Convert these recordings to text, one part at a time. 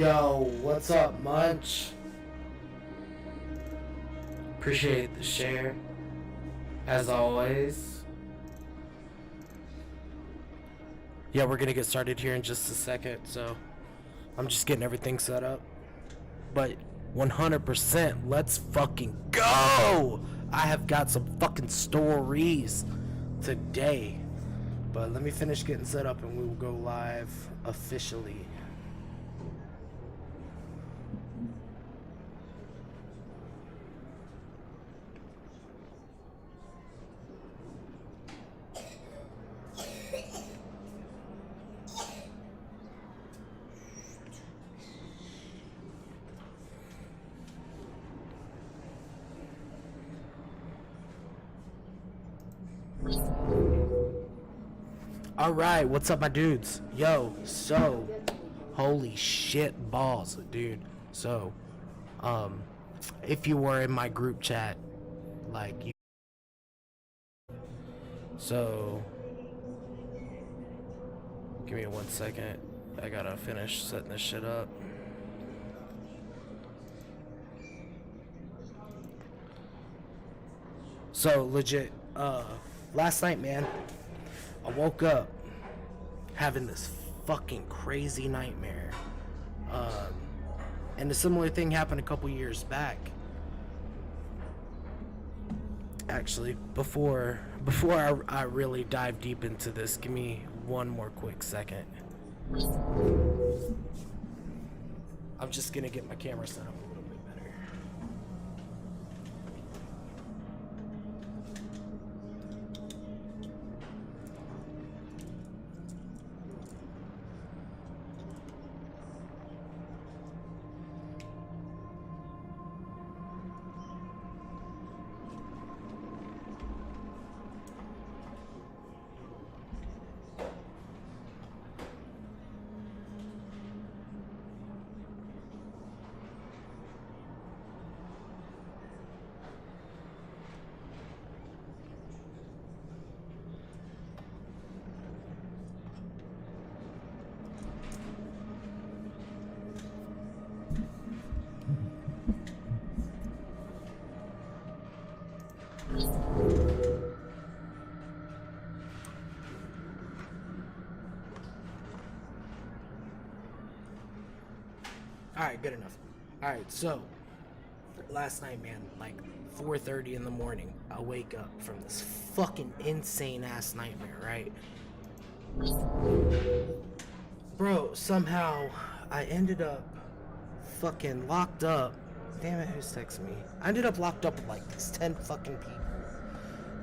Yo, what's up, Munch? Appreciate the share, as always. Yeah, we're gonna get started here in just a second, so I'm just getting everything set up. But 100%, let's fucking go! I have got some fucking stories today. But let me finish getting set up and we will go live officially. Alright, what's up, my dudes? Yo, so, holy shit balls, dude. So, if you were in my group chat, like, so, give me 1 second. I gotta finish setting this shit up. So, legit, last night, man, I woke up having this fucking crazy nightmare. And a similar thing happened a couple years back. Actually, before I really dive deep into this, give me one more quick second. I'm just gonna get my camera set up a little bit better. Alright, good enough. Alright, so last night, man, like 4:30 in the morning, I wake up from this fucking insane ass nightmare, right? Bro, somehow I ended up fucking locked up. Damn it, who's texting me? I ended up locked up with like these 10 fucking people.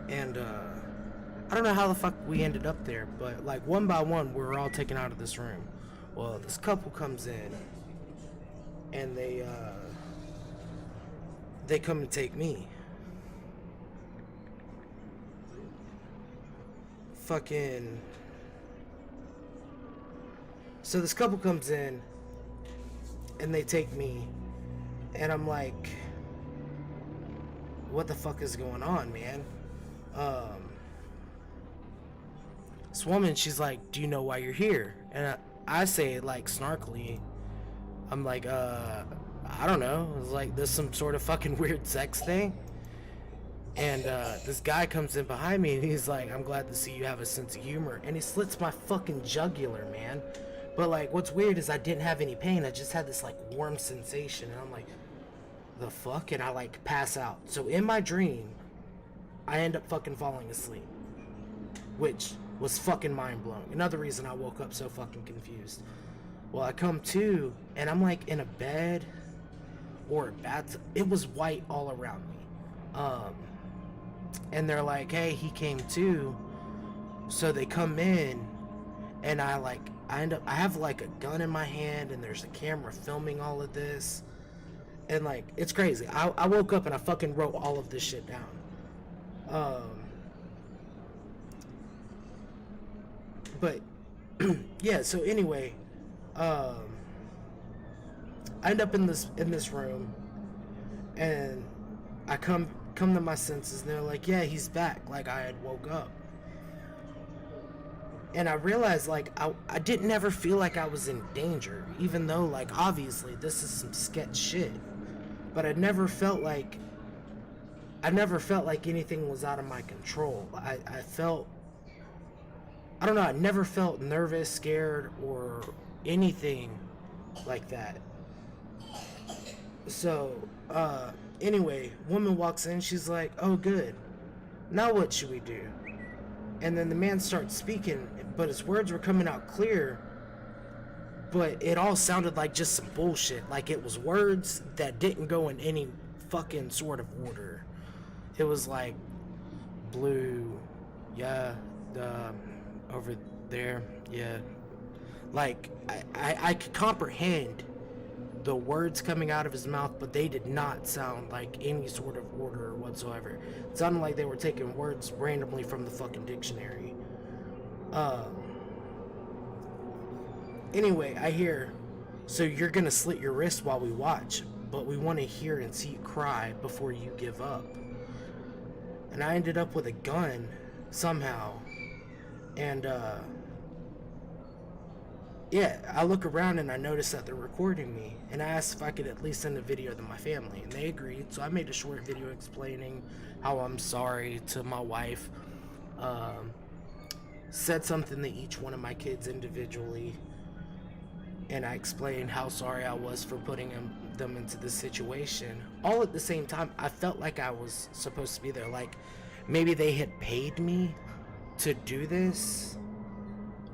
And I don't know how the fuck we ended up there, but like one by one we were all taken out of this room. Well, this couple comes in and they come and take me. Fucking. So this couple comes in and they take me, and I'm like, what the fuck is going on, man? This woman, she's like, do you know why you're here? And I say, like, snarkily, I'm like, I don't know. It's like, there's some sort of fucking weird sex thing. And this guy comes in behind me and he's like, I'm glad to see you have a sense of humor. And he slits my fucking jugular, man. But like, what's weird is I didn't have any pain. I just had this like warm sensation. And I'm like, the fuck? And I like pass out. So in my dream, I end up fucking falling asleep. Which was fucking mind blowing. Another reason I woke up so fucking confused. Well, I come to, and I'm like in a bed or a bathtub. It was white all around me. And they're like, hey, he came to. So they come in, and I have like a gun in my hand, and there's a camera filming all of this. And like, it's crazy. I woke up and I fucking wrote all of this shit down. But yeah, so anyway, I end up in this room, and I come to my senses, and they're like, yeah, he's back. Like, I had woke up. And I realized, like, I didn't ever feel like I was in danger, even though, like, obviously this is some sketch shit. But I never felt like anything was out of my control. I felt, I don't know, I never felt nervous, scared, or anything like that. So, anyway, woman walks in, she's like, oh, good. Now what should we do? And then the man starts speaking, but his words were coming out clear, but it all sounded like just some bullshit. Like it was words that didn't go in any fucking sort of order. It was like, blue, yeah, over there, yeah. Like, I could comprehend the words coming out of his mouth, but they did not sound like any sort of order whatsoever. It sounded like they were taking words randomly from the fucking dictionary. Anyway, I hear, so you're gonna slit your wrist while we watch, but we want to hear and see you cry before you give up. And I ended up with a gun somehow. And yeah, I look around and I notice that they're recording me, and I asked if I could at least send a video to my family, and they agreed. So I made a short video explaining how I'm sorry to my wife, said something to each one of my kids individually, and I explained how sorry I was for putting them into this situation. All at the same time, I felt like I was supposed to be there, like maybe they had paid me to do this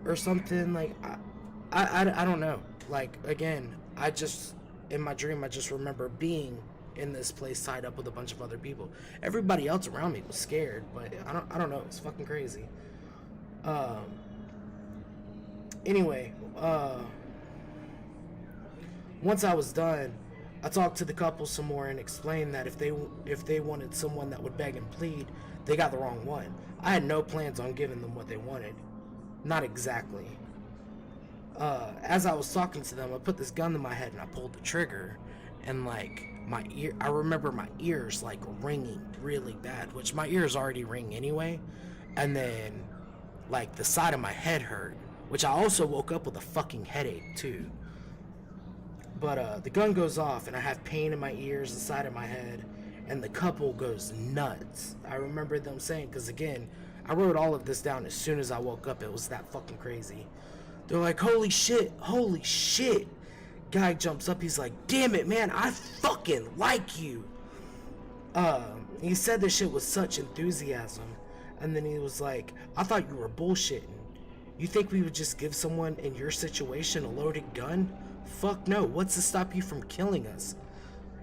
or something. Like I don't know. Like, again, I just, in my dream, I just remember being in this place tied up with a bunch of other people. Everybody else around me was scared, but I don't know. It's fucking crazy. Anyway, once I was done, I talked to the couple some more and explained that if they wanted someone that would beg and plead, they got the wrong one. I had no plans on giving them what they wanted. Not exactly. As I was talking to them, I put this gun to my head and I pulled the trigger, and like I remember my ears like ringing really bad, which my ears already ring anyway, and then like the side of my head hurt, which I also woke up with a fucking headache too. But the gun goes off and I have pain in my ears, the side of my head, and the couple goes nuts. I remember them saying, because again, I wrote all of this down as soon as I woke up. It was that fucking crazy. They're like, holy shit, holy shit. Guy jumps up, he's like, damn it, man, I fucking like you. He said this shit with such enthusiasm. And then he was like, I thought you were bullshitting. You think we would just give someone in your situation a loaded gun? Fuck no, what's to stop you from killing us?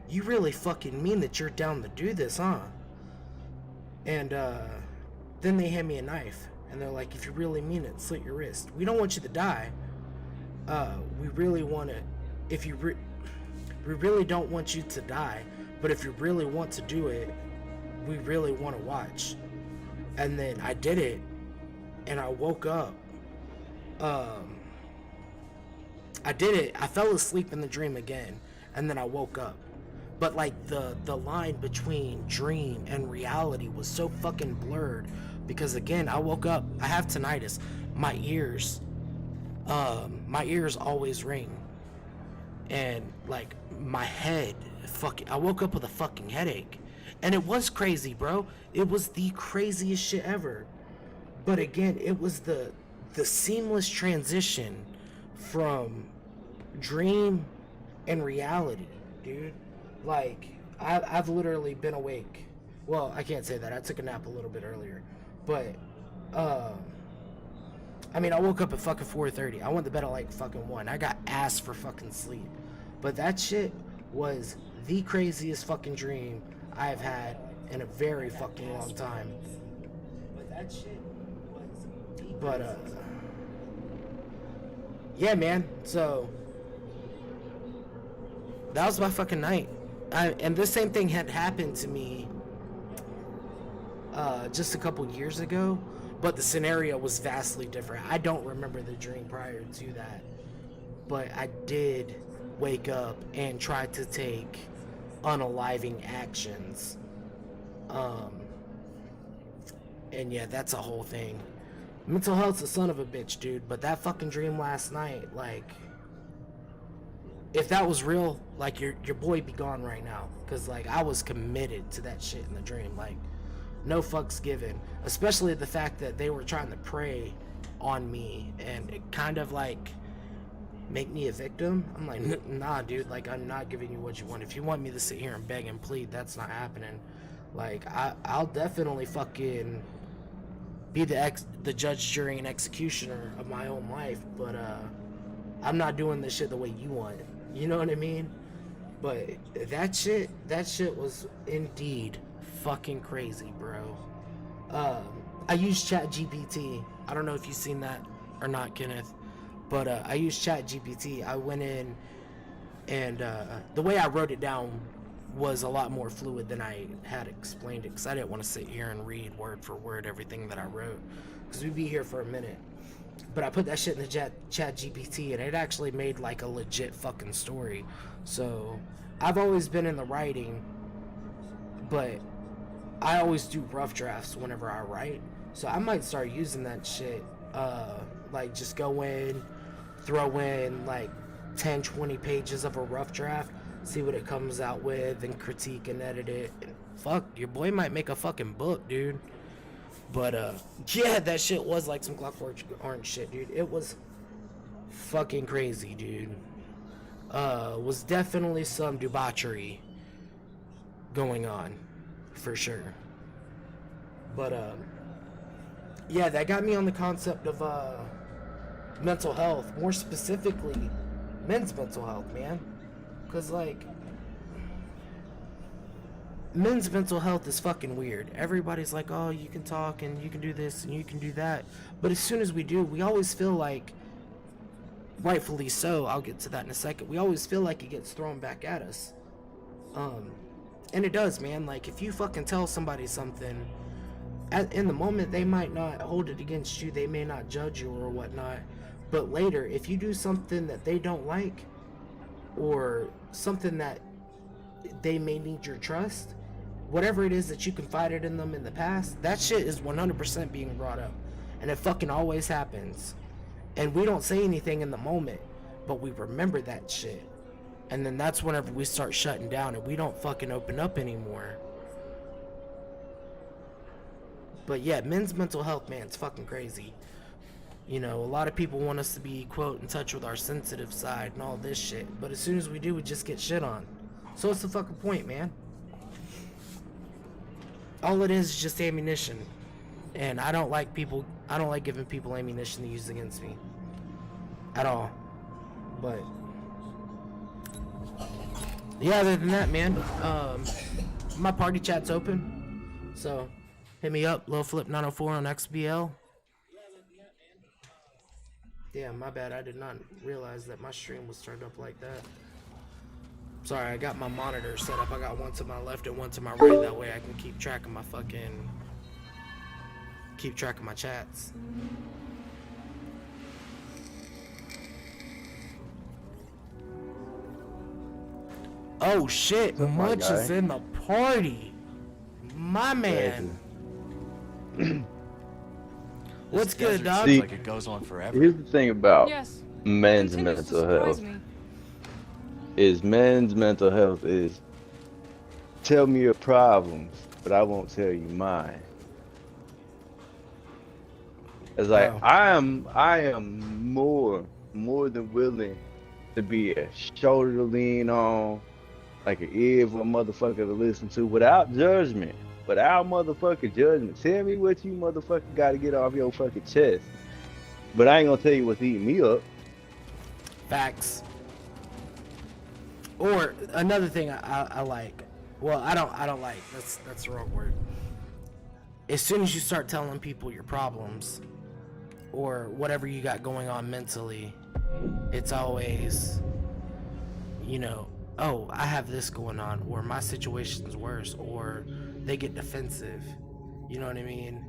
You really fucking mean that you're down to do this, huh? And then they hand me a knife. And they're like, if you really mean it, slit your wrist. We don't want you to die. We really want to, we really don't want you to die. But if you really want to do it, we really want to watch. And then I did it. And I woke up. I did it. I fell asleep in the dream again. And then I woke up. But like the line between dream and reality was so fucking blurred. Because again, I woke up, I have tinnitus. My ears always ring. And like my head, I woke up with a fucking headache. And it was crazy, bro. It was the craziest shit ever. But again, it was the seamless transition from dream and reality, dude. Like, I've literally been awake. Well, I can't say that. I took a nap a little bit earlier. But, I mean, I woke up at fucking 4:30. I went to bed at like fucking 1. I got ass for fucking sleep. But that shit was the craziest fucking dream I've had in a very fucking long time. But that shit was... But, yeah, man. So, that was my fucking night. And this same thing had happened to me just a couple years ago, but the scenario was vastly different. I don't remember the dream prior to that, but I did wake up and try to take unaliving actions. And yeah, that's a whole thing. Mental health's a son of a bitch, dude. But that fucking dream last night, like, if that was real, like your boy be gone right now. Cause like I was committed to that shit in the dream. Like, no fucks given. Especially the fact that they were trying to prey on me and it kind of like make me a victim. I'm like, nah, dude. Like, I'm not giving you what you want. If you want me to sit here and beg and plead, that's not happening. Like, I'll definitely fucking be the judge, jury, and executioner of my own life. But I'm not doing this shit the way you want. You know what I mean? But that shit was indeed fucking crazy, bro. I used ChatGPT. I don't know if you've seen that or not, Kenneth. But I used ChatGPT. I went in and the way I wrote it down was a lot more fluid than I had explained it because I didn't want to sit here and read word for word everything that I wrote because we'd be here for a minute. But I put that shit in the chat GPT and it actually made like a legit fucking story. So I've always been in the writing, but I always do rough drafts whenever I write. So I might start using that shit. Like just go in, throw in like 10, 20 pages of a rough draft, see what it comes out with, and critique and edit it. And fuck, your boy might make a fucking book, dude. But yeah, that shit was like some Clockwork Orange shit, dude. It was fucking crazy, dude. Was definitely some debauchery going on, for sure. But yeah, that got me on the concept of mental health, more specifically men's mental health, man. Because like men's mental health is fucking weird. Everybody's like, oh, you can talk and you can do this and you can do that. But as soon as we do, we always feel like, rightfully so, I'll get to that in a second, we always feel like it gets thrown back at us. And it does, man. Like, if you fucking tell somebody something, in the moment, they might not hold it against you. They may not judge you or whatnot. But later, if you do something that they don't like, or something that they may need your trust, whatever it is that you confided in them in the past, that shit is 100% being brought up. And it fucking always happens. And we don't say anything in the moment, but we remember that shit. And then that's whenever we start shutting down and we don't fucking open up anymore. But yeah, men's mental health, man, it's fucking crazy. You know, a lot of people want us to be, quote, in touch with our sensitive side and all this shit. But as soon as we do, we just get shit on. So what's the fucking point, man? All it is just ammunition. And I don't like giving people ammunition to use against me. At all. But yeah, other than that, man, my party chat's open. So hit me up, Lil Flip 904 on XBL. Yeah, my bad. I did not realize that my stream was turned up like that. Sorry, I got my monitor set up. I got one to my left and one to my right. That way I can keep track of my chats. Oh shit, Munch is in the party. My man. What's good, dog? See, like it goes on forever. Here's the thing about men's mental health. Men's mental health is tell me your problems, but I won't tell you mine. It's like I am more than willing to be a shoulder to lean on, like an ear for a motherfucker to listen to without judgment. Without motherfucking judgment. Tell me what you motherfucker gotta get off your fucking chest. But I ain't gonna tell you what's eating me up. Facts. Or another thing I like. Well, I don't like. That's the wrong word. As soon as you start telling people your problems or whatever you got going on mentally, it's always, you know, oh, I have this going on, or my situation's worse, or they get defensive. You know what I mean?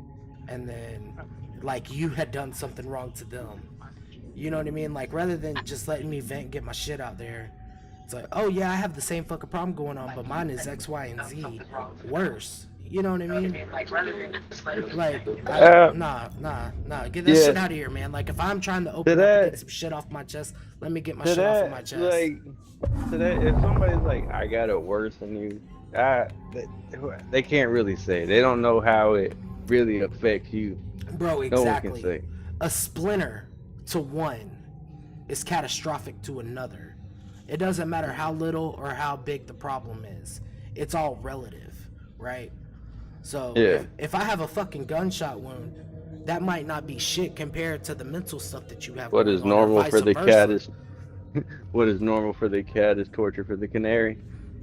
And then, like, you had done something wrong to them. You know what I mean? Like, rather than just letting me vent and get my shit out there, It's like, oh yeah, I have the same fucking problem going on, but mine is X, Y, and Z worse. You know what I mean? Like, nah. Get that Yeah. shit out of here, man. Like, if I'm trying to To open up and get that, some shit off my chest, let me get my to shit off of my that, chest. like, to that, if somebody's like, I got it worse than you, they, they can't really say. They don't know how it really affects you. Bro, No one can exactly. say. A splinter to one is catastrophic to another. It doesn't matter how little or how big the problem is. It's all relative, right? So Yeah. if I have a fucking gunshot wound, that might not be shit compared to the mental stuff that you have What going is on, or normal vice for the cat versa. is what is normal for the cat is torture for the canary.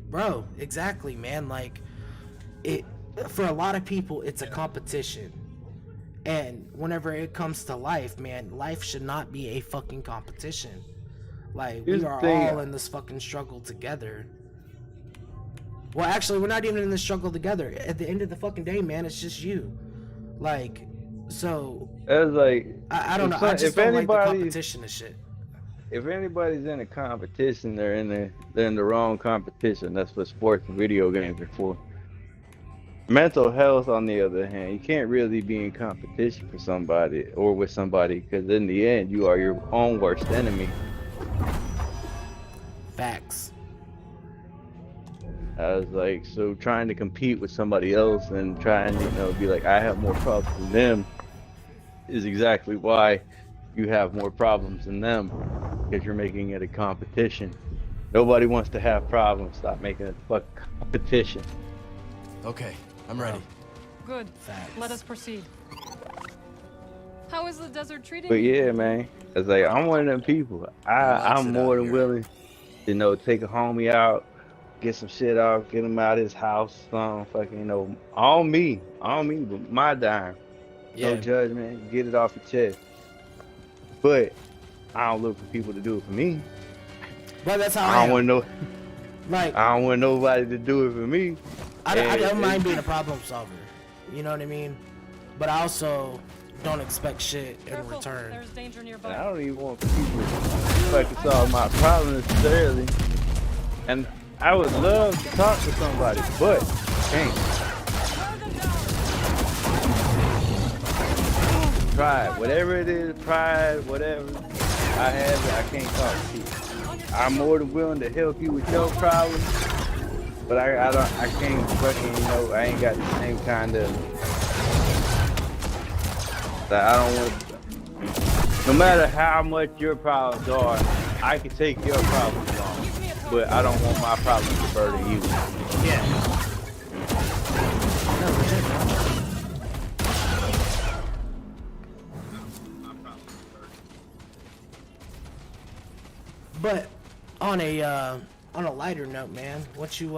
Bro, exactly, man. Like, it for a lot of people, it's a competition. And whenever it comes to life, man, life should not be a fucking competition. Like, Here's we the are thing. all in this fucking struggle together. Well, actually, we're not even in this struggle together. At the end of the fucking day, man, it's just you. Like, so As like I don't know. I just if don't like the anybody's competition and shit. if anybody's in a competition, they're in the wrong competition. That's what sports and video games are for. Mental health, on the other hand, you can't really be in competition for somebody or with somebody because in the end, you are your own worst enemy. Facts. I was like, so trying to compete with somebody else and trying, be like, I have more problems than them is exactly why you have more problems than them because you're making it a competition. Nobody wants to have problems. Stop making it a fucking competition. Okay, I'm ready. Good. Facts. Let us proceed. How is the desert treating But you? yeah, man, it's like I'm one of them people. Likes I'm it more out than here. willing, take a homie out, get some shit off, get him out of his house, some fucking, on me, but my dime. No Yeah. judgment, get it off your chest. But I don't look for people to do it for me. But that's how I I don't am. want no, Like, I don't want nobody to do it for me. I And don't mind being a problem solver. You know what I mean? But I also don't expect shit in Careful, return. there's danger and nearby. I don't even want people to fucking solve my problem necessarily. And I would love to talk to somebody, but I can't. Pride, whatever it is, pride, whatever I have, I can't talk to you. I'm more than willing to help you with your problem, but I can't fucking, I ain't got the same kind of, that I don't want, no matter how much your problems are, I can take your problems on, but I don't want my problems to burden you. Yeah. No, legit, bro. But on a lighter note, man, what you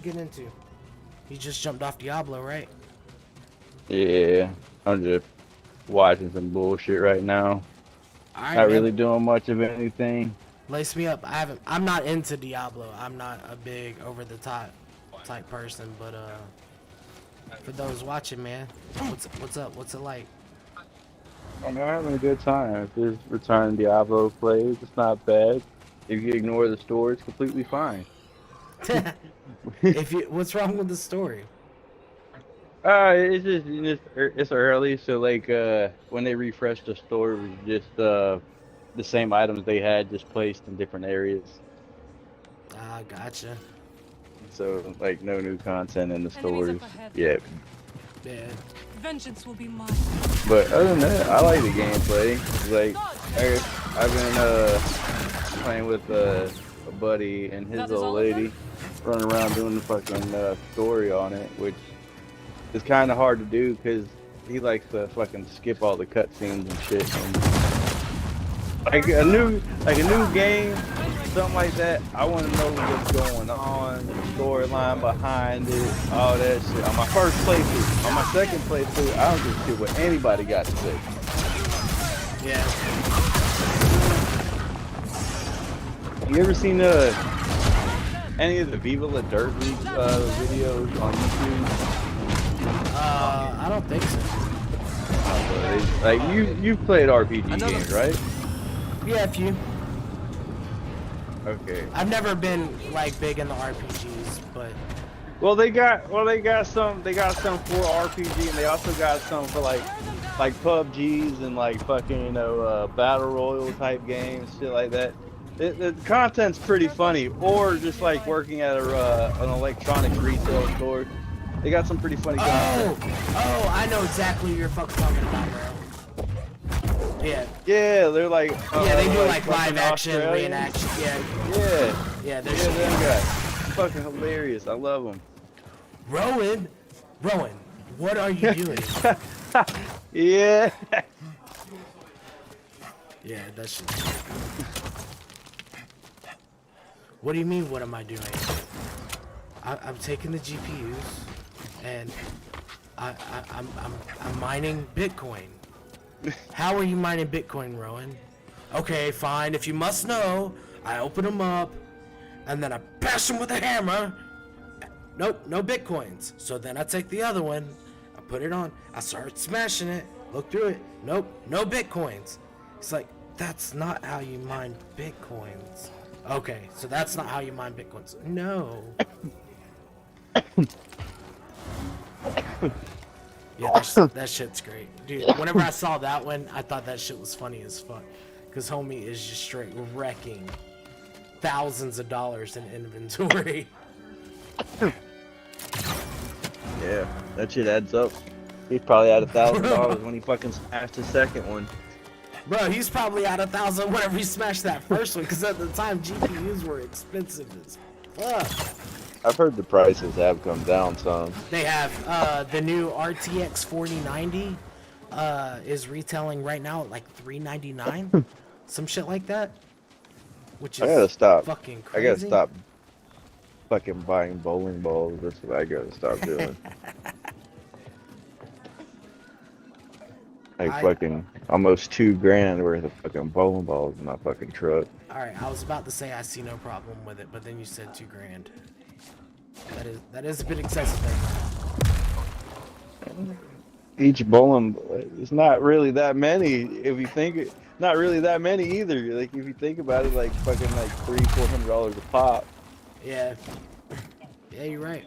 get into? You just jumped off Diablo, right? Yeah, I'm just watching some bullshit right now. All right, Not man. really doing much of anything. Lace me up. I'm not into Diablo. I'm not a big over the top type person, but for those watching, man, what's up? What's it like? I'm having a good time. If this Return Diablo plays, it's not bad. If you ignore the story, it's completely fine. What's wrong with the story? It's early, so like when they refresh the story, it was just the same items they had just placed in different areas. Ah, gotcha. So like no new content in the Enemies up stories ahead. yet. Yeah. Vengeance will be mine. But other than that, I like the gameplay. Like I've been playing with a buddy and his That is old all of them? lady, running around doing the fucking story on it, which is kind of hard to do because he likes to fucking skip all the cutscenes and shit. And like a new game, something like that. I want to know what's going on, the storyline behind it, all that shit. On my first playthrough, on my second playthrough, I don't give a shit what anybody got to say. Yeah. You ever seen any of the Viva La Dirt League videos on YouTube? I don't think so. Like you've played RPG games, right? Yeah, a few. Okay. I've never been like big in the RPGs, but Well, they got some for RPG, and they also got some for like PUBGs and like fucking battle royal type games, shit like that. The content's pretty funny, or just like working at an electronics retail store. They got some pretty funny content. oh, I know exactly what you're fucking talking about, bro. Yeah. Yeah, they're like Yeah, they do like live fucking action, Australian. reenaction. Yeah. Yeah, They're them guys. Fucking hilarious. I love them. Rowan, what are you doing? Yeah. Yeah, that shit. What do you mean? What am I doing? I'm taking the GPUs, and I'm mining Bitcoin. How are you mining Bitcoin, Rowan? Okay, fine. If you must know, I open them up, and then I bash them with a hammer. Nope, no Bitcoins. So then I take the other one, I put it on, I start smashing it, look through it. Nope, no Bitcoins. It's like, that's not how you mine Bitcoins. Okay, so that's not how you mine Bitcoins. No. Yeah, that shit's great. Dude, whenever I saw that one, I thought that shit was funny as fuck. Because homie is just straight wrecking thousands of dollars in inventory. Yeah, that shit adds up. He's probably had $1,000 when he fucking smashed the second one. Bro, he's probably at 1,000 whenever he smashed that first one, because at the time GPUs were expensive as fuck. I've heard the prices have come down some. They have the new RTX 4090 is retailing right now at like $399, some shit like that. Which is I gotta stop. Fucking crazy. I gotta stop fucking buying bowling balls. That's what I gotta stop doing. Fucking almost $2,000 worth of fucking bowling balls in my fucking truck. Alright, I was about to say I see no problem with it, but then you said $2,000. That is a bit excessive there. Each bowling, it's not really that many. If you think it, not really that many either. Like if you think about it, like fucking like $300-400 a pop. Yeah. Yeah, you're right.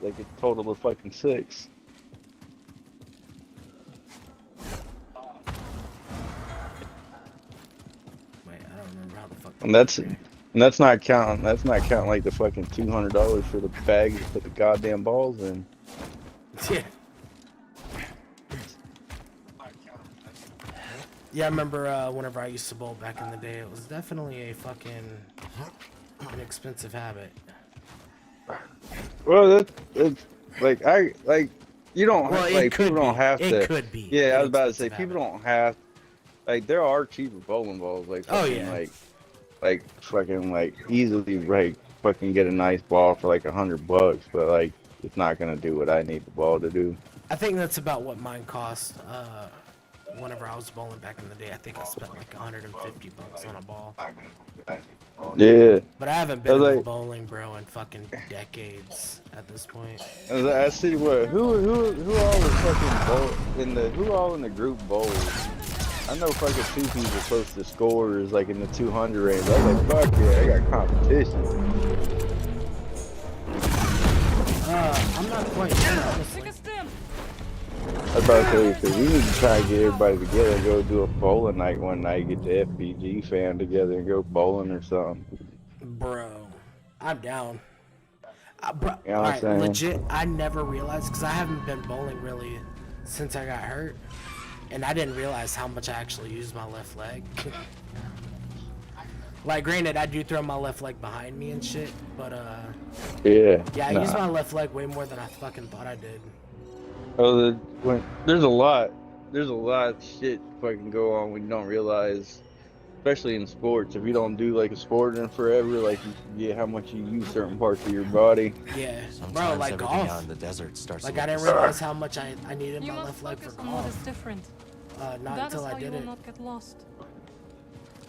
Like a total of fucking 6. Wait, I don't remember how the fuck. And that's not counting. That's not counting like the fucking $200 for the bag to put the goddamn balls in. Yeah. Yeah, I remember whenever I used to bowl back in the day, it was definitely a fucking an expensive habit. Well, that's like you don't Well, like people don't have to. It could be. Yeah, I was about to say expensive people habit. don't have. Like there are cheaper bowling balls. Like Oh, fucking, yeah. like fucking like easily like fucking get a nice ball for like $100, but like it's not gonna do what I need the ball to do. I think that's about what mine cost. Whenever I was bowling back in the day, I think I spent like $150 on a ball. Yeah. But I haven't been like- in bowling, bro, in fucking decades at this point. I see what who all is fucking bowl who all in the group bowls. I know fucking 2 people close to scores like in the 200 range. I was like, fuck yeah, I got competition. I'm not quite sure, honestly. Take a stem. I was about to say, because we need to try and get everybody together and go do a bowling night one night, get the FPG fam together and go bowling or something. Bro, I'm down. Bro, You know what I'm alright, saying? legit, I never realized, because I haven't been bowling really since I got hurt, and I didn't realize how much I actually used my left leg. Like, granted, I do throw my left leg behind me and shit, but, Yeah. yeah, I nah. use my left leg way more than I fucking thought I did. Oh, there's a lot of shit fucking go on when you don't realize, especially in sports. If you don't do like a sport in forever, like you forget how much you use certain parts of your body. Yeah, Sometimes bro, like everything golf. out in the desert starts Like, to I look didn't the realize how much I needed You my must left leg for focus on what is golf. different. Not That is until how I you did will it. not get lost.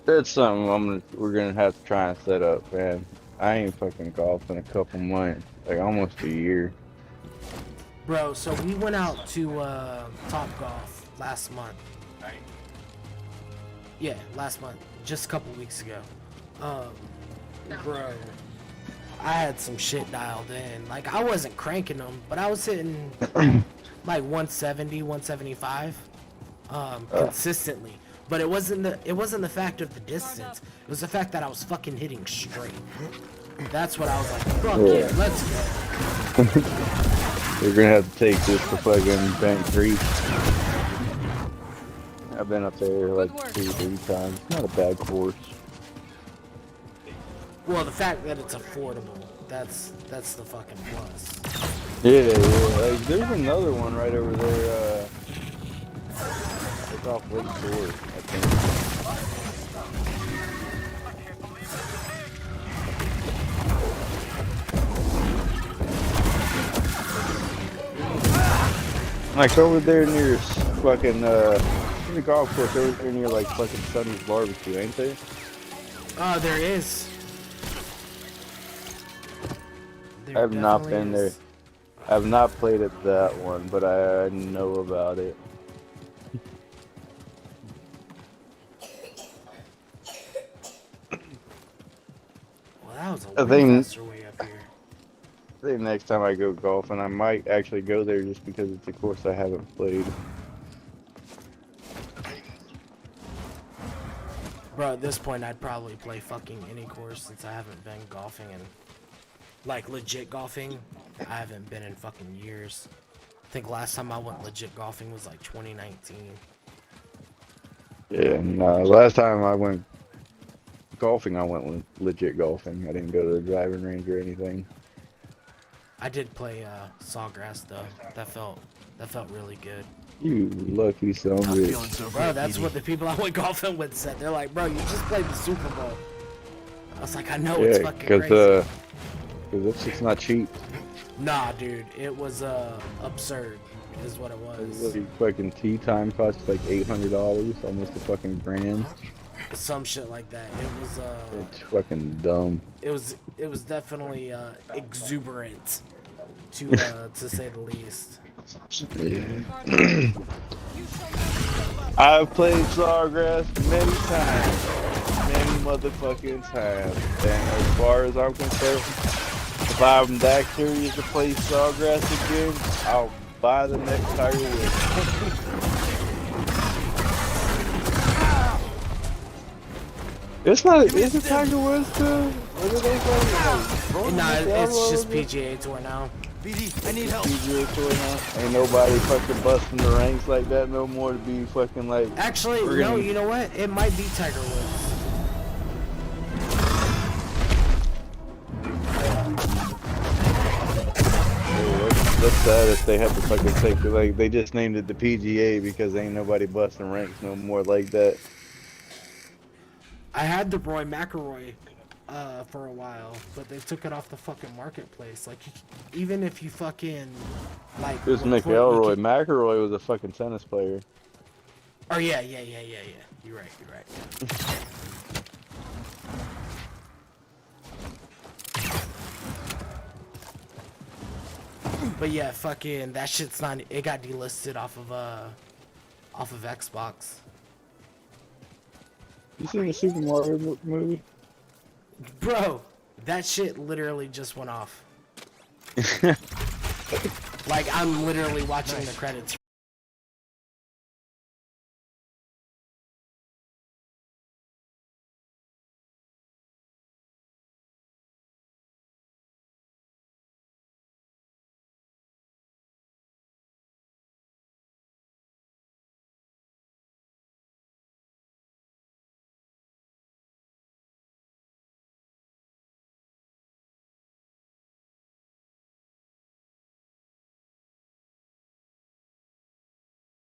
That's something we're gonna have to try and set up, man. I ain't fucking golfed in a couple months, like almost a year. Bro, so we went out to Top Golf last month. Yeah, last month, just a couple weeks ago. Bro, I had some shit dialed in. Like, I wasn't cranking them, but I was hitting like 170, 175 consistently. But it wasn't the fact of the distance. It was the fact that I was fucking hitting straight. That's what I was like, fuck yeah, let's go. You're gonna have to take this to fucking Bank Creek. I've been up there like 2-3 times. Not a bad course. Well, the fact that it's affordable, that's the fucking plus. Yeah. Like, there's another one right over there. It's off Lake Shore, I think. Like over there near fucking in the golf course over there near like fucking Sonny's Barbecue, ain't there? Oh, there is. I have not been there. I have not played at that one, but I know about it. Well, that was a way faster way up here. I think next time I go golfing, I might actually go there just because it's a course I haven't played. Bro, at this point, I'd probably play fucking any course since I haven't been golfing and like legit golfing. I haven't been in fucking years. I think last time I went legit golfing was like 2019. Yeah, no, last time I went golfing, I went with legit golfing. I didn't go to the driving range or anything. I did play Sawgrass though. That felt really good. You lucky son of a bitch. Feeling so Bro, great, that's Petey. what the people I went golfing with said. They're like, bro, you just played the Super Bowl. I was like, I know it's Yeah, fucking crazy. cause this shit's not cheap. Nah, dude, it was absurd, is what it was. The fucking tea time costs like $800, almost a fucking grand. Some shit like that. It was It's fucking dumb. it was definitely exuberant to say the least. Yeah. I've played Sawgrass many times. Many motherfucking times. And as far as I'm concerned, if I'm that curious to play Sawgrass again, I'll buy the next Tiger Woods. It's not. Is it Tiger Woods too? What are they playing? Nah, it's just PGA Tour now. Petey, I need help. PGA Tour now. Ain't nobody fucking busting the ranks like that no more to be fucking like. Actually, no, you know what? It might be Tiger Woods. That's sad if they have to fucking take like they just named it the PGA because ain't nobody busting ranks no more like that. I had the Roy McIlroy for a while, but they took it off the fucking marketplace. Like, even if you fucking like. This McElroy. McIlroy was a fucking tennis player. Oh yeah. You're right. But yeah, fucking that shit's not. It got delisted off of Xbox. You seen the Super Mario movie? Bro, that shit literally just went off. Like, I'm literally watching the credits